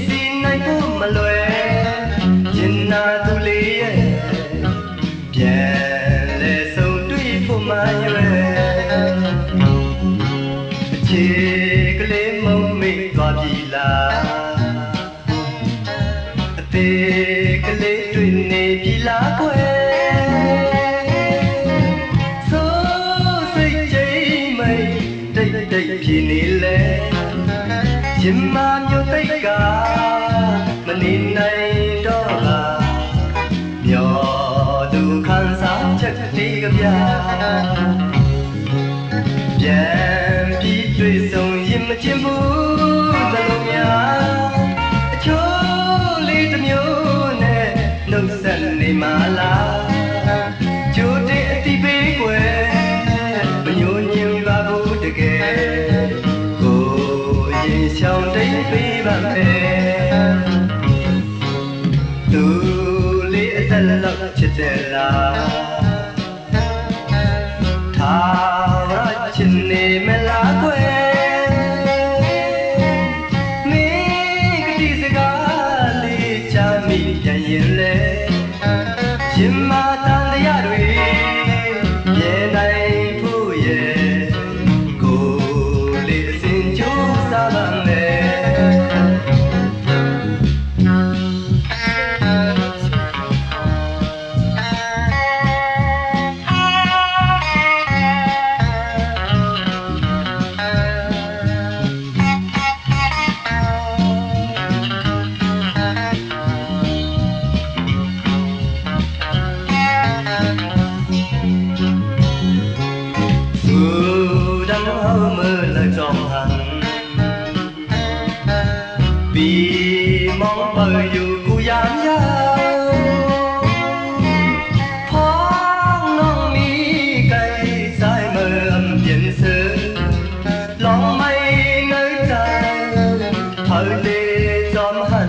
စီနိုင်ဖို့မလွယ်ရင်နာသူလေးရဲ့ပြန်လဲဆုံးတွေ့ဖို့မရွယ်အခြေကလေးမုံမိတ်သွားပြီလားအသေးကလေးတွေ့နေပြီလားကွယ်ဖြစ်နေလေရင်မမျိုးတိတ်ကမနေနိုင်တော့လားမျောသူခံစားချက်လေးကဗျာပြန်ပြီးတွေ့ဆုံရင်မချင်ဘူးသလုံးများအချိုးလေးတစ်မျိုးနဲ့နှုတ်ဆက်နေမှလားကြိုတဲ့အတိပေးကွယ်မညိုညင်ပါဘူးတကယ်ရှောင်းတိတ်ပေးပါမယ်သူလေးအသက်လောက်ချစ်တယ်လားထားရချင်နေမလားကွယ်မင်းကတိစကားလေးချမိပြန်ရင်လေရင်မတန်တရားတွေပြေနိုင်ဖို့ရဲ့ကိုလေးအစဉ်ကြိုးစားပါvì mong bờ dù cô dám nhau phong non mi cây sai mơ âm biển sơ lòng mây nơi trời thời lê gióm hận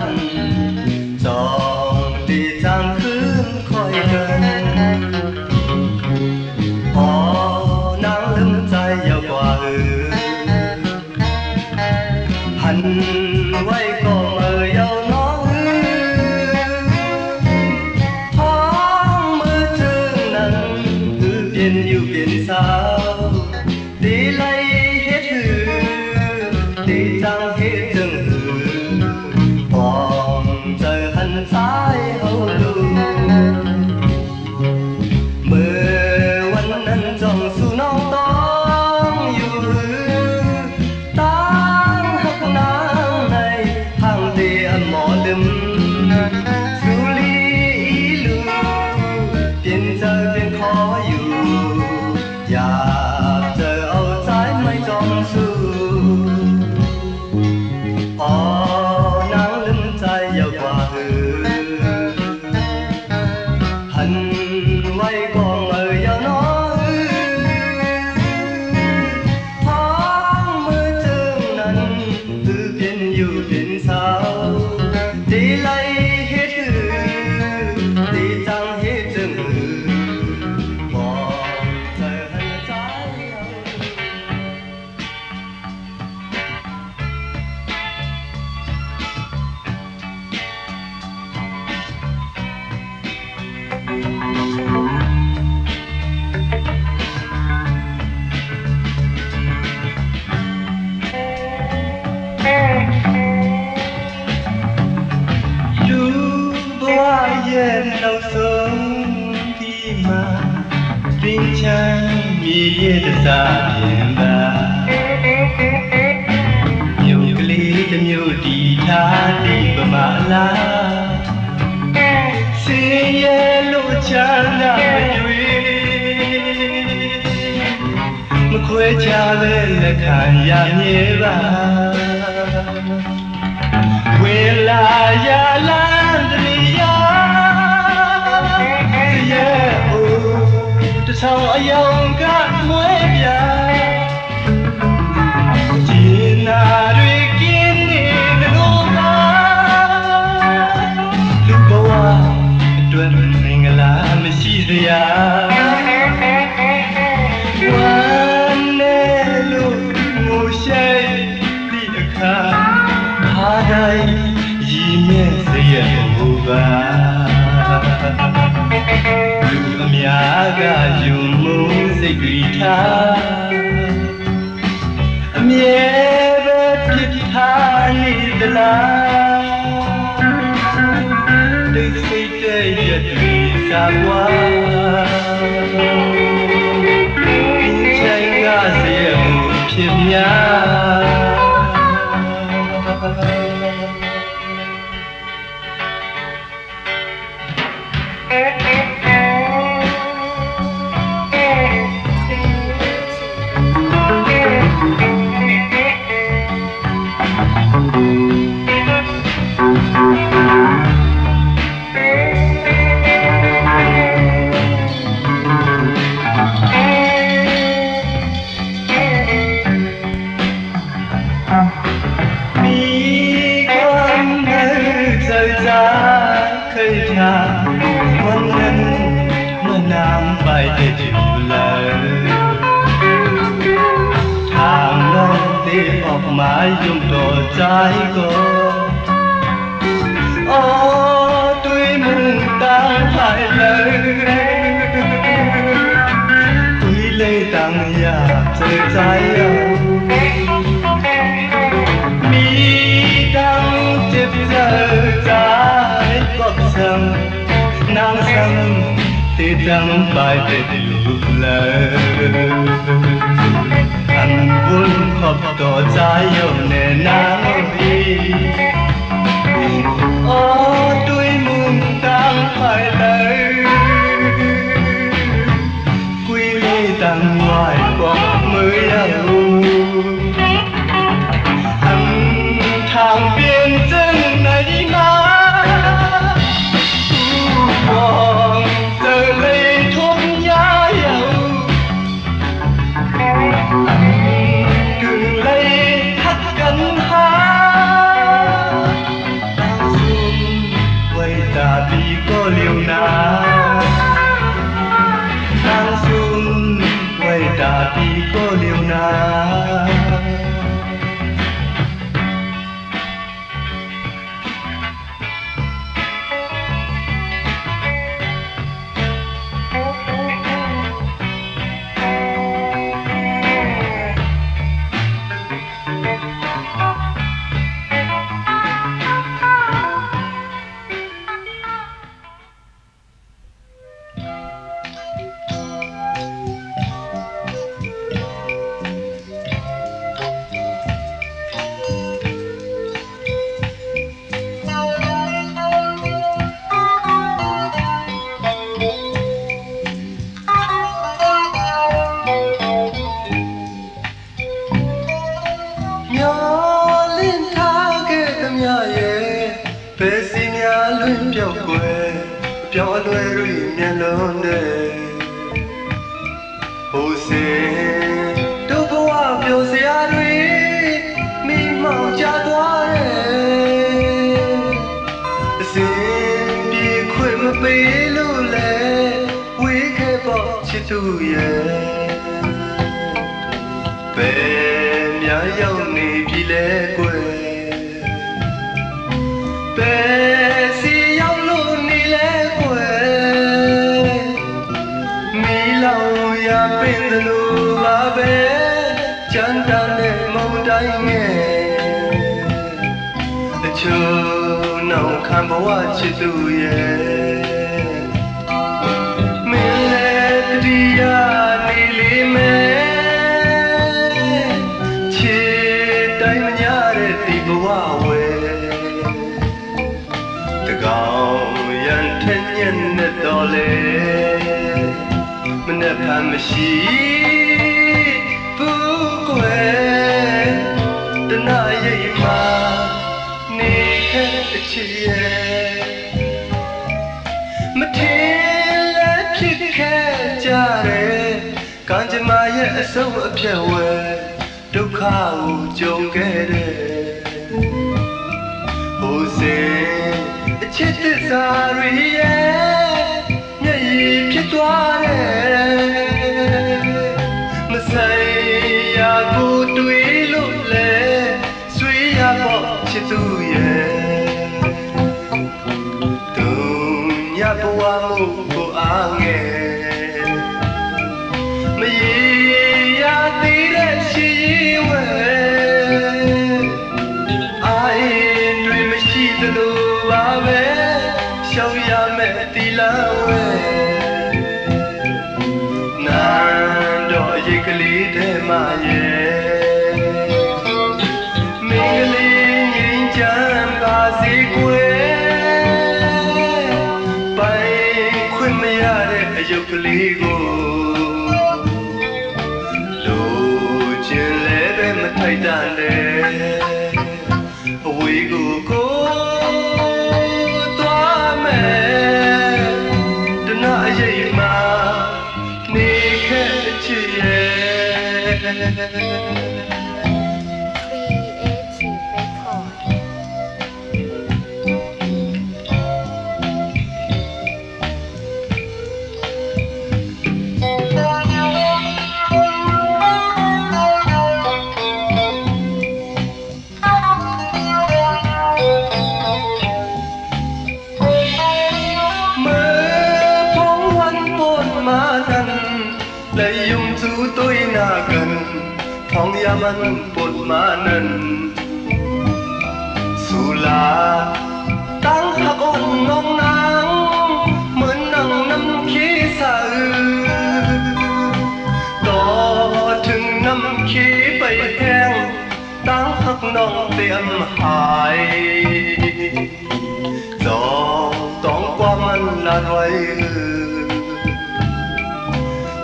giòn đi trang khướm khói cơn họ nắng lưng dài vào quả hận quay còn mờ dâu nó thoáng mưa thương nắng cứ biển yêu biển sao đi lấy hết hư đi trăng hết rừng hư còn trời hân trái hậu lưu mưa quanh nâng dòng su non tóm yêu hư tan hấp nắng này hàng tê âm mỏ đâm su ly lu tiền giờ tiền khóอยู่อยากเจอเอาใจไม่จองสู้พอนางลืมใจยาวกว่าหันไว้ก่อนยาวน้อยท้องมือถึงนั้นคือเพียนอยู่เพียนสาวดีไล่เฮ็ดดีจังเฮ็ดจึงบอกเธอหันใจရဲ့နောက်ဆုံးဒီမှာတွင်ချမ်းမြေရဲ့တစားပြင်ပါမြို့ကလေးတစ်မြို့တည်ထားဒီပမာလားစင်ရဲ့လို့ချမ်းသာမရွေမခွဲခြားပဲလက်ခံရမြဲပါဝေလာရလာဆောင်အယောင်ကမွေးပြဂျင်းနာတွေကင်းနေလို့ပါလူဘဝအတွက်မင်္ဂလာမရှိစရာဝမ်းနဲ့လို့ငိုရှိတဲ့အခါဟာတိုင်း ပါလူအများကယုံမှုစိတ်တွေထားအမြဲပဲဖြစ်ထားနေသလားတိတ်ဆိတ်တဲ့ရက်တွေသာကွာချိန်ကစေရမှုဖြစ်များวันนั้นเมื่อน้ำไปได้ถึงเลยทางนั้นที่ออกมายุ่งต่อใจก็อ๋อด้วยมึงตั้งภายเลยคุยเลยตั้งอยากเจอใจมีดังเจ็บเจอใจก็สั่งนางซ้ำที่ดังไปได้ลุกเลยอันบุญขอบต่อใจอยู่ในนางพีอ๋อด้วยมุมดังไปเลยคุยเลยดังไหวบอกมือยังอันทางเปลี่ยนจึงในมาก็เลี้ยวนาทางซุ่มไว้ตาดีก็เลี้ยวนาဘယ်စီများလွင်ပြောက်ွယ်ပြောင်းအလွယ်တွေမျက်လုံးနဲ့ဟိုစင်တို့ဘဝပြောစရာတွေမိမောင်ကြသွားတယ်အစင်ပြေခွင့်မပေးလို့လဲဝေးခဲ့ပေါ့ချစ်သူရဲ့ဘယ်များရောက်နေပြီလဲကွယ်ဘယ်စီရောက်လို့နေလဲကွယ်မီလောင်ရပင်သလိုပါပဲကြမ်းတမ်းတဲ့မုန်တိုင်းငယ်အချို့နောက်ခံဘဝချစ်သူရဲ့မင်းလည်းတတိယနေလိမ့်မယ်ချစ်တိုင်းမညာတဲ့ဒီဘဝဝဲကောင်ရန်ထက်ညက်နဲ့တော်လေမနဲ့ဖမ်းမရှိဘူးကွယ်တနာရိပ်မှာနေခဲ့တဲ့ချစ်ရဲ့မထင်လည်းဖြစ်ခဲ့ကြတယ်ကံကြမ္မာရဲ့အဆုံးအဖြတ်ဝဲဒုက္ခကိုကြုံခဲ့တယ်ဟိုစင်ချစ်တဲ့စာရီရဲ့မျက်ရည်ဖြစ်သွားတယ်မဆိုင်ရာကိုတွေ့လို့လဲဆွေးရပေါ့ချစ်သူရဲ့သူ đàn đề vui của cô toa mẹ đừng nói gì mà ni khẽ chia Creative Record lại dùng chú tôi na gần phong ya man bột ma nần su la tăng hạc on nong nang mơn nang năm khí sa toถึงnăm khí bay hang tăng hạc nong tiệm hài gió tóm qua man là đôi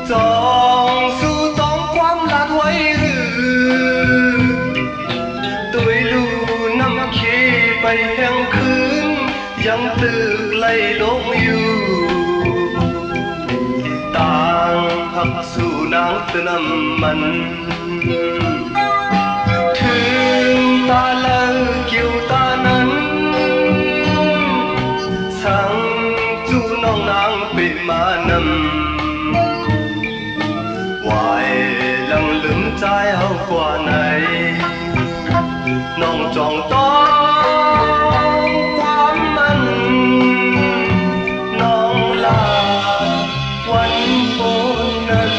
dòng su tóm quam là đuôi tôi lu năm khi bay hang khứยังตึกไล่ลงอยู่ต่างหักสู่นางตะนำมันถึงตาเลิกเกี่ยวตานั้นสั่งจู่น้องนางไปมานำวายลังลืมใจเอากว่าไหนน้องจองต้องความมันน้องลาวันโปนนั้น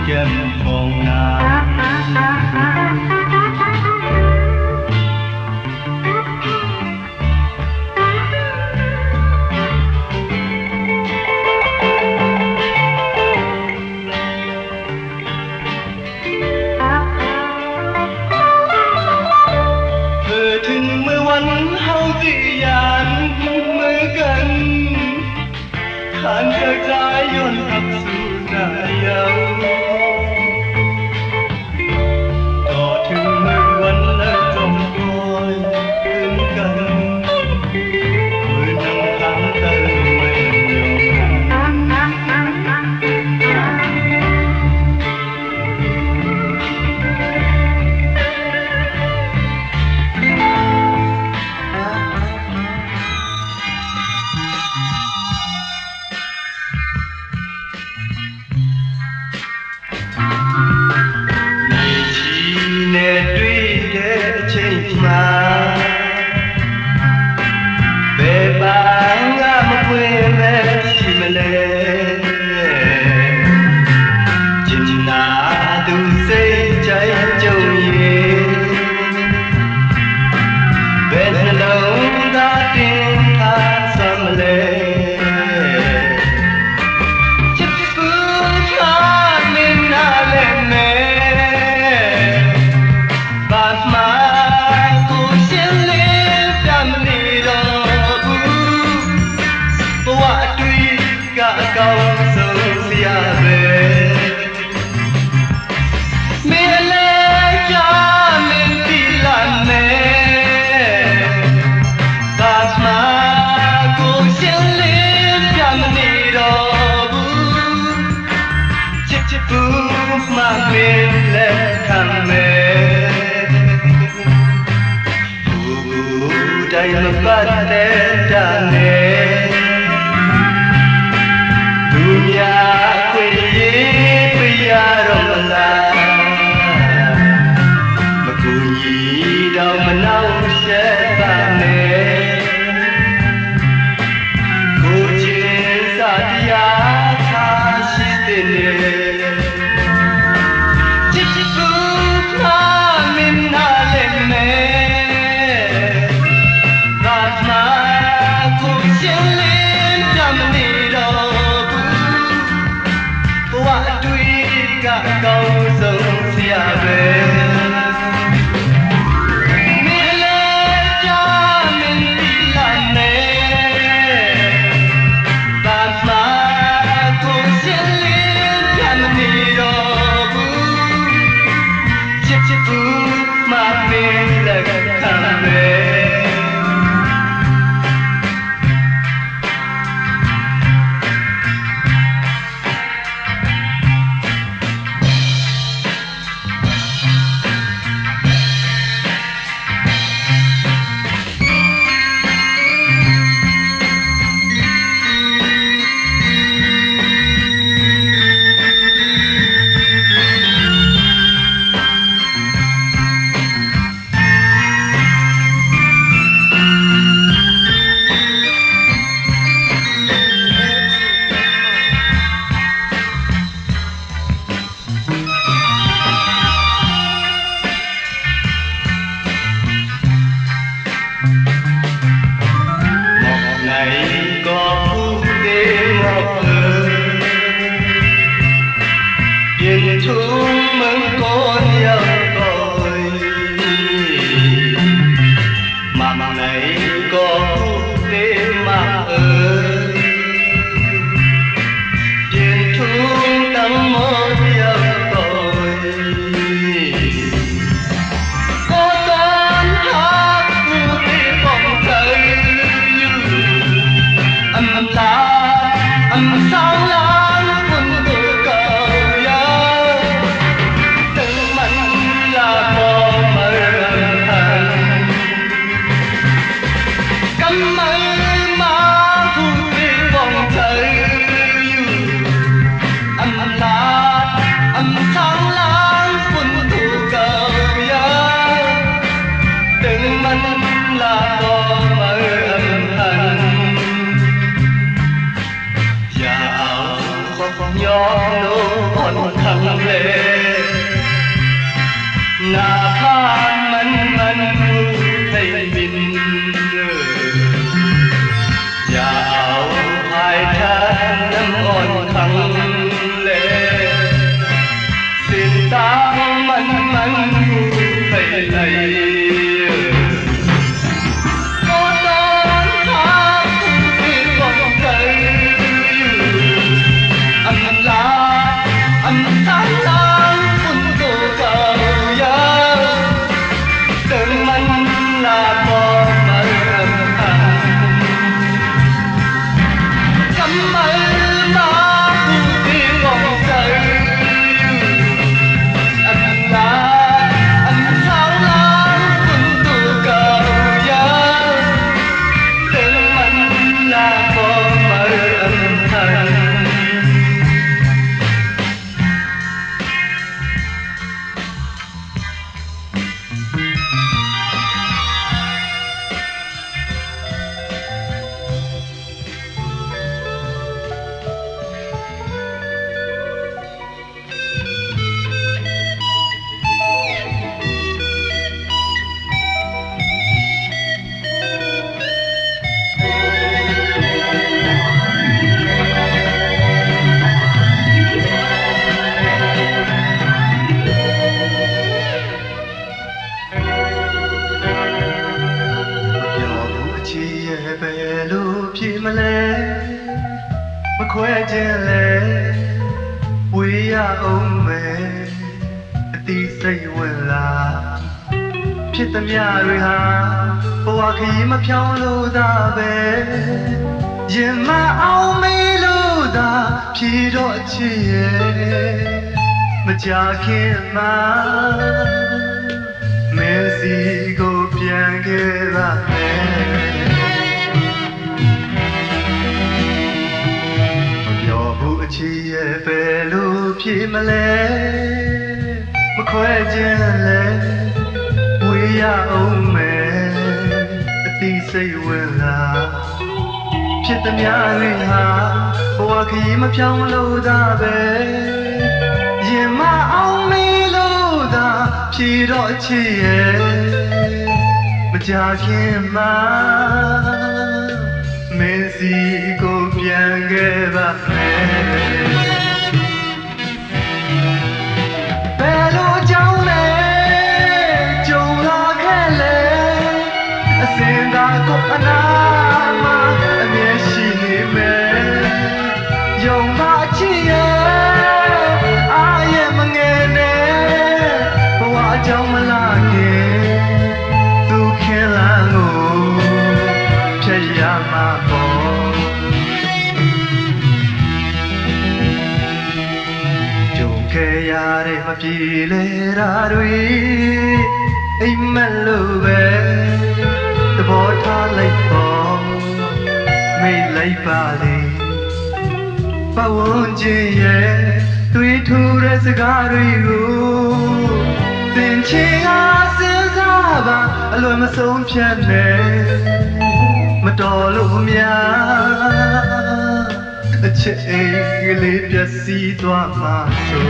แก้ม วันเฮาสิยานมือกันขานเธอใจย้อนกลับสู่หน้าเยาว์ต่อถึงมือวันและจงคอยคืนกันมือนั่งข้างกันไม่ยอมနဲ့တွေ့တဲ့အချိန်မှာဘယ်ပါငါမပွင့်ပဲရှိမလဲကျင်နာသူစိတ်ကြိုက်ကြုံရဲ့ဘယ်နှလုံးသားတင်ထားစမ်းမလဲကောင်းဆုံးစရာပဲမင်းလည်းကြာမင်းတိလာမယ်ဘာမှကိုရှင်းလင်းပြမနေတော့ဘူးချစ်ချစ်ဘူးမှမင်းလည်းခံမယ်ဘူးတိုင်းမပတ်တဲ့တာနဲ့ခွေရေးပြရတော့မလားမကူညီတော့မနှောင့်ယှက်ပါနဲ့ကိုချင်းစာတရားထားရှိတဲ့ချစ်ချစ်ဘူးမှမင်းနာလည်းမယ်ဘာမှကိုရှင်းလင်းပြမနေတော့ကောင်းဆုံးစရာပဲမင်းလည်းကြာမင်းဒီလာနေဘာမှကိုရှင်းလင်းပြမနေတော့ဘူးချစ်ချစ်ဘူးမှမင်းလည်းခံမယ် ခြင်းလဲဝေးရအောင်မယ်အတီးစိတ်ဝင်လာဖြစ်သမျှတွေဟာဘဝခရီးမဖြောင်းလို့သာပဲရင်မအောင်မေးလို့သာဖြေတော့အချစ်ရဲ့မကြခင်မှာမင်းစီကိုပြန်ခဲ့ပါမယ်ပြောဘူးအချစ်ရဲ့ပဲလို့ဖြေမလဲမခွဲခြင်းလဲဝေးရအောင်မယ်အတီးစိတ်ဝင်လာဖြစ်သမျှတွေဟာဘဝခရီးမဖြောင်းလို့သာပဲရင်မအောင်မေးလို့သာဖြေတော့အချစ်ရဲ့မကြခင်မှာမင်းစီကိုပြန်ခဲ့ပါမယ်ဘယ်လိုကြောင့်လဲကြုံလာခဲ့လဲအစင်သာကိုအနာမှာအမြဲရှိနေမယ်ယုံပါချစ်ရဲ့အာရဲ့မငယ်နဲ့ဘဝအကြောင်းမလာခင်သူခင်လန်းကိုဖြတ်ရမှာပေါ့ကြုံခဲ့ရတဲ့မပြေလဲတာတွေအိမ်မက်လို့ပဲသဘောထားလိုက်ပေါ့မေ့လိုက်ပါလေပဝန်းကျင်ရဲ့တွေးထူတဲ့စကားတွေကိုသင်ချင်အားစဉ်းစားပါအလွယ်မဆုံးဖြတ်နဲ့မတော်လို့များအချစ်အိမ်ကလေးပျက်စီးသွားမှာဆို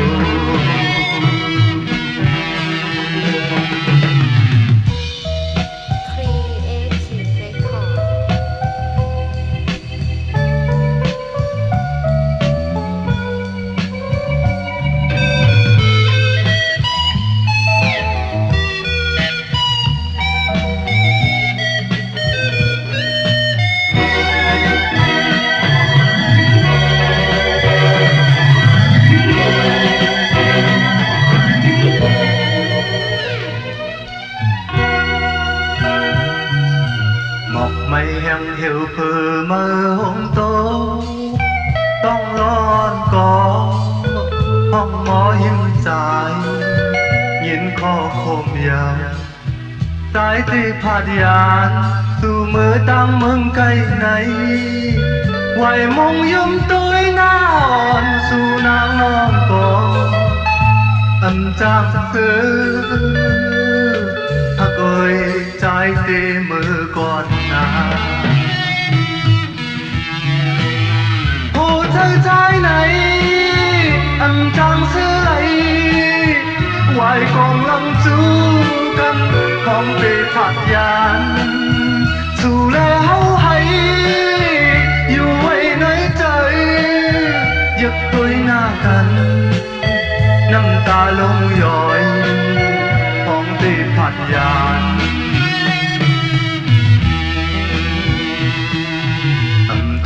Creative Record ไม่ยังหิวเพื่อมือหงโตต้องร้อนก่อห้องหมอยิ้มใจยินข้อคมยาวสายตีผาดยานสู่มือตั้งมึงไกลไหนไหวมงยุ่มตุ้ยหน้าอ่อนสู่นางนองก่ออันจางซื้อถ้าเอ่ยใจตีมือก่อนนาผู้เธอใจไหนอันจางซื้อไหลไหวกองลำจูกันของเปผัดยานสู่แลเฮาให้อยู่ไว้ในใจยึกตุ้ยหน้ากันน้ำตาลงย้อยของเปผัดยาน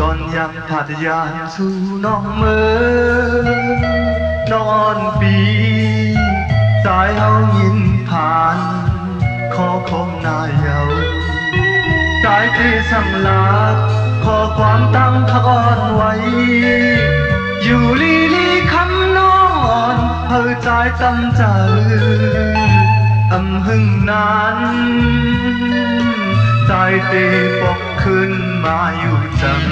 ก่อนยังผัดยานสู่น้องเมือนอนปีสายเฮายินผ่านขอคมนายเยาสายที่สั่งลาขอความตั้งทอนไว้อยู่ลีลีคำน้องอ่อนเพื่อใจตั้งใจอำหึงนานใจตีปกขึ้นมาอยู่จัง